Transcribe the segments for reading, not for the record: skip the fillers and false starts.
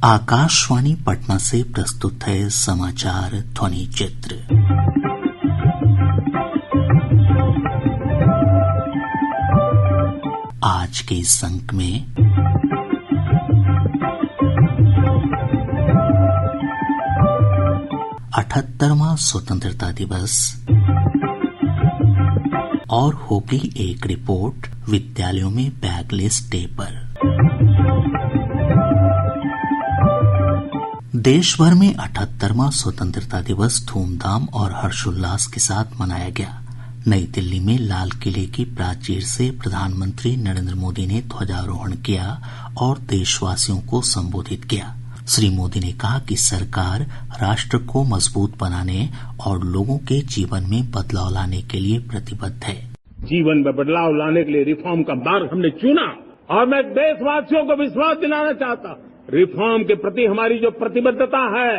आकाशवाणी पटना से प्रस्तुत है समाचार ध्वनि चित्र। आज के इस अंक में 78वां स्वतंत्रता दिवस और होगी एक रिपोर्ट विद्यालयों में बैगलेस डे पर। देश भर में 78वां स्वतंत्रता दिवस धूमधाम और हर्षोल्लास के साथ मनाया गया। नई दिल्ली में लाल किले की प्राचीर से प्रधानमंत्री नरेंद्र मोदी ने ध्वजारोहण किया और देशवासियों को संबोधित किया। श्री मोदी ने कहा कि सरकार राष्ट्र को मजबूत बनाने और लोगों के जीवन में बदलाव लाने के लिए प्रतिबद्ध है। जीवन में बदलाव लाने के लिए रिफॉर्म का मार्ग हमने चुना और मैं देशवासियों को विश्वास दिलाना चाहता हूँ, रिफॉर्म के प्रति हमारी जो प्रतिबद्धता है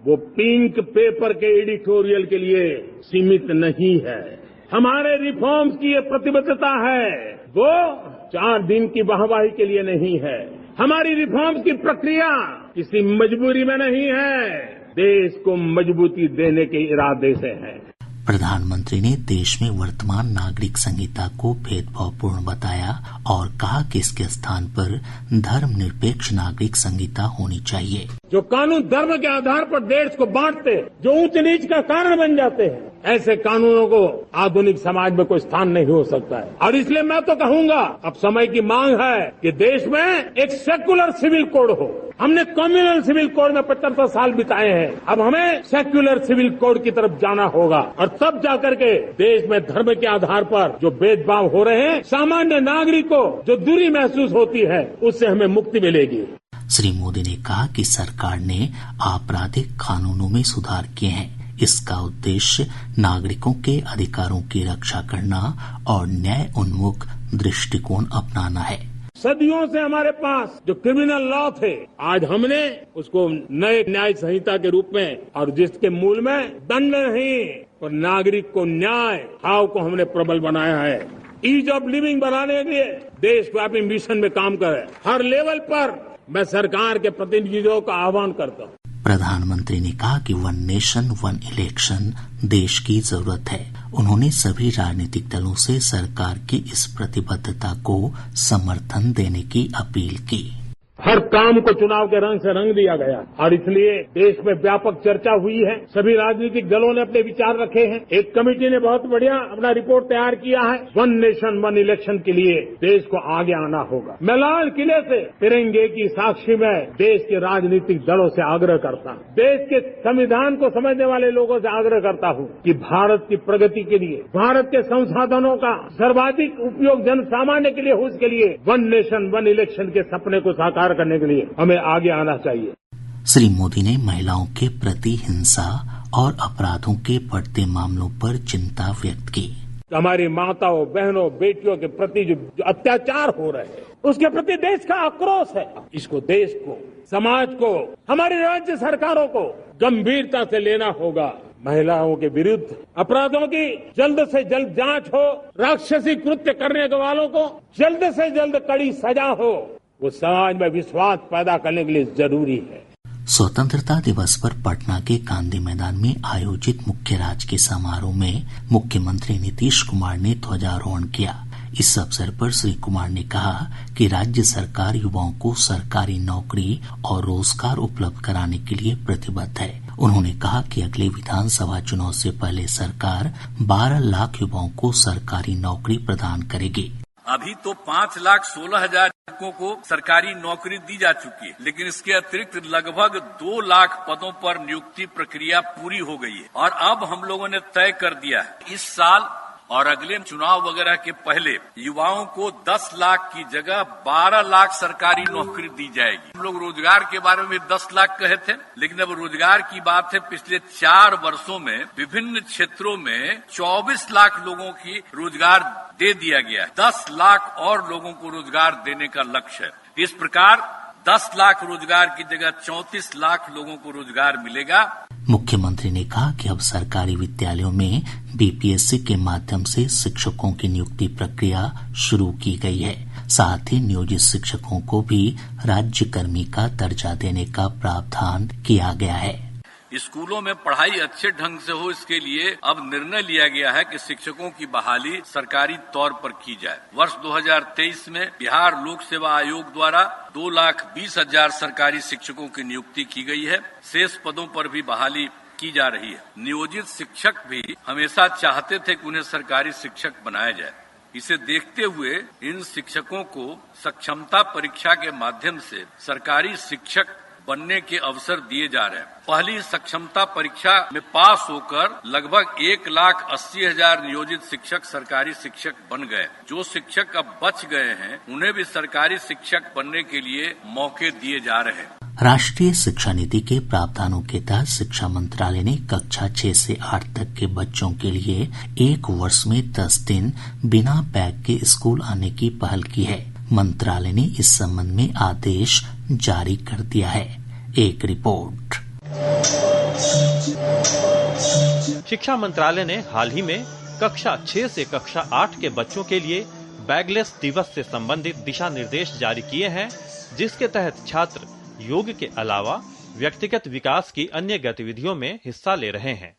वो पिंक पेपर के एडिटोरियल के लिए सीमित नहीं है। हमारे रिफॉर्म्स की ये प्रतिबद्धता है वो 4 दिन की वाहवाही के लिए नहीं है। हमारी रिफॉर्म्स की प्रक्रिया किसी मजबूरी में नहीं है, देश को मजबूती देने के इरादे से है। प्रधानमंत्री ने देश में वर्तमान नागरिक संहिता को भेदभावपूर्ण बताया और कहा कि इसके स्थान पर धर्मनिरपेक्ष नागरिक संहिता होनी चाहिए। जो कानून धर्म के आधार पर देश को बांटते, जो ऊंच नीच का कारण बन जाते हैं, ऐसे कानूनों को आधुनिक समाज में कोई स्थान नहीं हो सकता है। और इसलिए मैं तो कहूंगा अब समय की मांग है कि देश में एक सेक्युलर सिविल कोड हो। हमने कम्युनल सिविल कोड में 75 साल बिताए हैं, अब हमें सेक्युलर सिविल कोड की तरफ जाना होगा और तब जाकर के देश में धर्म के आधार पर जो भेदभाव हो रहे हैं, सामान्य नागरिक को जो दूरी महसूस होती है, उससे हमें मुक्ति मिलेगी। श्री मोदी ने कहा कि सरकार ने आपराधिक कानूनों में सुधार किए हैं। इसका उद्देश्य नागरिकों के अधिकारों की रक्षा करना और न्याय उन्मुख दृष्टिकोण अपनाना है। सदियों से हमारे पास जो क्रिमिनल लॉ थे, आज हमने उसको नए न्याय संहिता के रूप में और जिसके मूल में दंड नहीं और नागरिक को न्याय भाव को हमने प्रबल बनाया है। ईज ऑफ लिविंग बनाने के लिए देशव्यापी मिशन में काम करे। हर लेवल पर मैं सरकार के प्रतिनिधियों का आह्वान करता हूँ। प्रधानमंत्री ने कहा कि 1 नेशन 1 इलेक्शन देश की जरूरत है। उन्होंने सभी राजनीतिक दलों से सरकार की इस प्रतिबद्धता को समर्थन देने की अपील की। हर काम को चुनाव के रंग से रंग दिया गया और इसलिए देश में व्यापक चर्चा हुई है। सभी राजनीतिक दलों ने अपने विचार रखे हैं। एक कमेटी ने बहुत बढ़िया अपना रिपोर्ट तैयार किया है। 1 नेशन 1 इलेक्शन के लिए देश को आगे आना होगा। मैं लाल किले से तिरंगे की साक्षी में देश के राजनीतिक दलों से आग्रह करता हूँ, देश के संविधान को समझने वाले लोगों से आग्रह करता हूँ कि भारत की प्रगति के लिए, भारत के संसाधनों का सर्वाधिक उपयोग जन सामान्य के लिए हो, उसके लिए 1 नेशन 1 इलेक्शन के सपने को साकार करने के लिए हमें आगे आना चाहिए। श्री मोदी ने महिलाओं के प्रति हिंसा और अपराधों के बढ़ते मामलों पर चिंता व्यक्त की। हमारी माताओं, बहनों, बेटियों के प्रति जो अत्याचार हो रहे हैं, उसके प्रति देश का आक्रोश है। इसको देश को, समाज को, हमारी राज्य सरकारों को गंभीरता से लेना होगा। महिलाओं के विरुद्ध अपराधों की जल्द से जल्द जांच हो, राक्षसी कृत्य करने वालों को जल्द से जल्द कड़ी सजा हो, वो समाज में विश्वास पैदा करने के लिए जरूरी है। स्वतंत्रता दिवस पर पटना के गांधी मैदान में आयोजित मुख्य राजकीय समारोह में मुख्यमंत्री नीतीश कुमार ने ध्वजारोहण किया। इस अवसर पर श्री कुमार ने कहा कि राज्य सरकार युवाओं को सरकारी नौकरी और रोजगार उपलब्ध कराने के लिए प्रतिबद्ध है। उन्होंने कहा कि अगले विधानसभा चुनाव से पहले सरकार 12 लाख युवाओं को सरकारी नौकरी प्रदान करेगी। अभी तो 5,16,000 को सरकारी नौकरी दी जा चुकी है, लेकिन इसके अतिरिक्त लगभग 2 लाख पदों पर नियुक्ति प्रक्रिया पूरी हो गई है और अब हम लोगों ने तय कर दिया है इस साल और अगले चुनाव वगैरह के पहले युवाओं को 10 लाख की जगह 12 लाख सरकारी नौकरी दी जाएगी। हम लोग रोजगार के बारे में 10 लाख कहे थे, लेकिन अब रोजगार की बात है। पिछले 4 वर्षों में विभिन्न क्षेत्रों में 24 लाख लोगों की रोजगार दे दिया गया है। 10 लाख और लोगों को रोजगार देने का लक्ष्य है। इस प्रकार 10 लाख रोजगार की जगह 34 लाख लोगों को रोजगार मिलेगा। मुख्यमंत्री ने कहा कि अब सरकारी विद्यालयों में बीपीएससी के माध्यम से शिक्षकों की नियुक्ति प्रक्रिया शुरू की गई है। साथ ही नियोजित शिक्षकों को भी राज्यकर्मी का दर्जा देने का प्रावधान किया गया है। स्कूलों में पढ़ाई अच्छे ढंग से हो, इसके लिए अब निर्णय लिया गया है कि शिक्षकों की बहाली सरकारी तौर पर की जाए। वर्ष 2023 में बिहार लोक सेवा आयोग द्वारा 2,20,000 सरकारी शिक्षकों की नियुक्ति की गई है। शेष पदों पर भी बहाली की जा रही है। नियोजित शिक्षक भी हमेशा चाहते थे कि उन्हें सरकारी शिक्षक बनाया जाए। इसे देखते हुए इन शिक्षकों को सक्षमता परीक्षा के माध्यम से सरकारी शिक्षक बनने के अवसर दिए जा रहे हैं। पहली सक्षमता परीक्षा में पास होकर लगभग 1,80,000 नियोजित शिक्षक सरकारी शिक्षक बन गए। जो शिक्षक अब बच गए हैं उन्हें भी सरकारी शिक्षक बनने के लिए मौके दिए जा रहे हैं। राष्ट्रीय शिक्षा नीति के प्रावधानों के तहत शिक्षा मंत्रालय ने कक्षा 6 से 8 तक के बच्चों के लिए 1 वर्ष में 10 दिन बिना बैग के स्कूल आने की पहल की है। मंत्रालय ने इस संबंध में आदेश जारी कर दिया है। एक रिपोर्ट। शिक्षा मंत्रालय ने हाल ही में कक्षा 6 से कक्षा 8 के बच्चों के लिए बैगलेस दिवस से संबंधित दिशा निर्देश जारी किए हैं, जिसके तहत छात्र योग के अलावा व्यक्तिगत विकास की अन्य गतिविधियों में हिस्सा ले रहे हैं।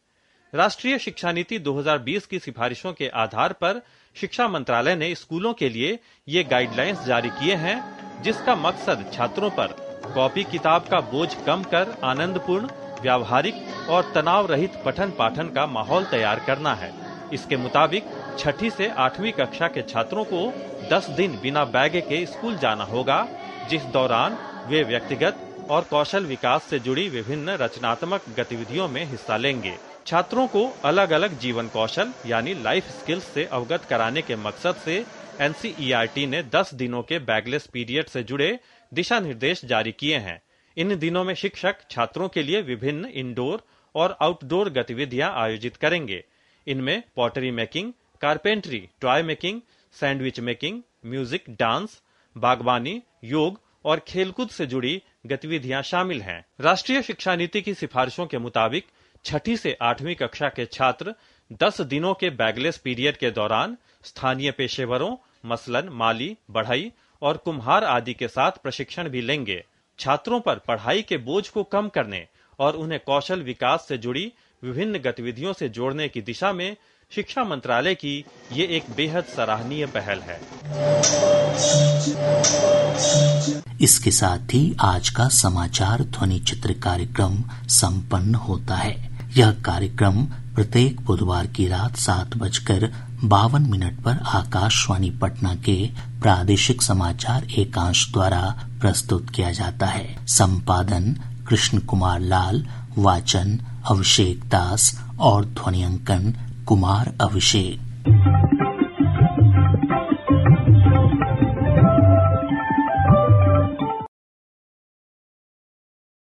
राष्ट्रीय शिक्षा नीति 2020 की सिफारिशों के आधार पर शिक्षा मंत्रालय ने स्कूलों के लिए ये गाइडलाइंस जारी किए हैं, जिसका मकसद छात्रों पर कॉपी किताब का बोझ कम कर आनंदपूर्ण, व्यावहारिक और तनाव रहित पठन पाठन का माहौल तैयार करना है। इसके मुताबिक 6ठी से 8वीं कक्षा के छात्रों को 10 दिन बिना बैग के स्कूल जाना होगा, जिस दौरान वे व्यक्तिगत और कौशल विकास से जुड़ी विभिन्न रचनात्मक गतिविधियों में हिस्सा लेंगे। छात्रों को अलग अलग जीवन कौशल यानी लाइफ स्किल्स से अवगत कराने के मकसद से NCERT ने 10 दिनों के बैगलेस पीरियड से जुड़े दिशा निर्देश जारी किए हैं। इन दिनों में शिक्षक छात्रों के लिए विभिन्न इंडोर और आउटडोर गतिविधियां आयोजित करेंगे। इनमें pottery making, carpentry, toy making, sandwich making, music, dance, बागवानी, योग और खेलकूद से जुड़ी गतिविधियां शामिल हैं। राष्ट्रीय शिक्षा नीति की सिफारिशों के मुताबिक 6ठी से 8वीं कक्षा के छात्र 10 दिनों के बैगलेस पीरियड के दौरान स्थानीय पेशेवरों मसलन माली, बढ़ई और कुम्हार आदि के साथ प्रशिक्षण भी लेंगे। छात्रों पर पढ़ाई के बोझ को कम करने और उन्हें कौशल विकास से जुड़ी विभिन्न गतिविधियों से जोड़ने की दिशा में शिक्षा मंत्रालय की ये एक बेहद सराहनीय पहल है। इसके साथ ही आज का समाचार ध्वनि चित्र कार्यक्रम संपन्न होता है। यह कार्यक्रम प्रत्येक बुधवार की रात 7:52 पर आकाशवाणी पटना के प्रादेशिक समाचार एकांश द्वारा प्रस्तुत किया जाता है। संपादन कृष्ण कुमार लाल, वाचन अभिषेक दास और ध्वनियांकन कुमार अभिषेक।